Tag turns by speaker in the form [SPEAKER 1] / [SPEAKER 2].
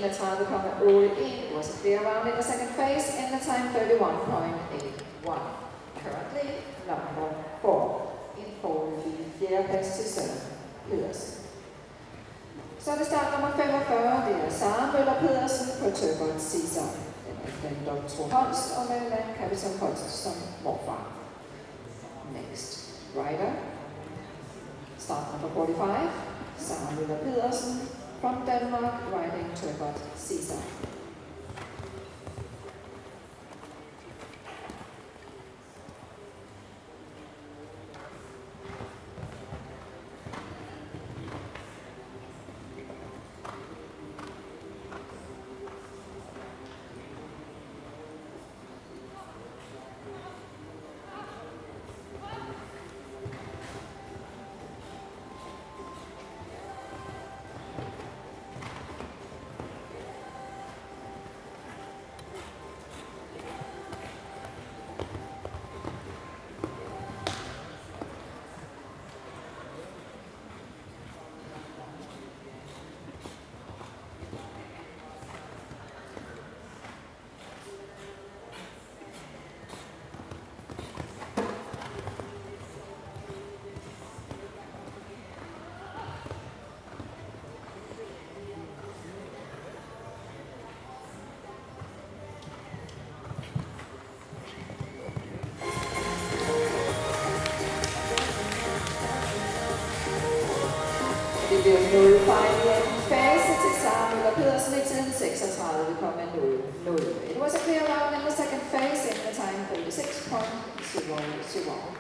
[SPEAKER 1] 31,81 was a clear round in the second phase in the time 31.81. Currently number 4 in pole i fjerde plads til Søren Pedersen. Så er det start nummer 45, det er Sara Møller Pedersen på Turbot Caesar. Den er efter Dr. Holst og med Captain Holst som morfar. Next rider, start number 45, Sara Møller Pedersen from Denmark riding Turbot Caesar. Det bliver 0 fejl i anden fase til Sara Møller Pedersen i tiden 36,00. It was a clear round in the second phase in the time 36.00.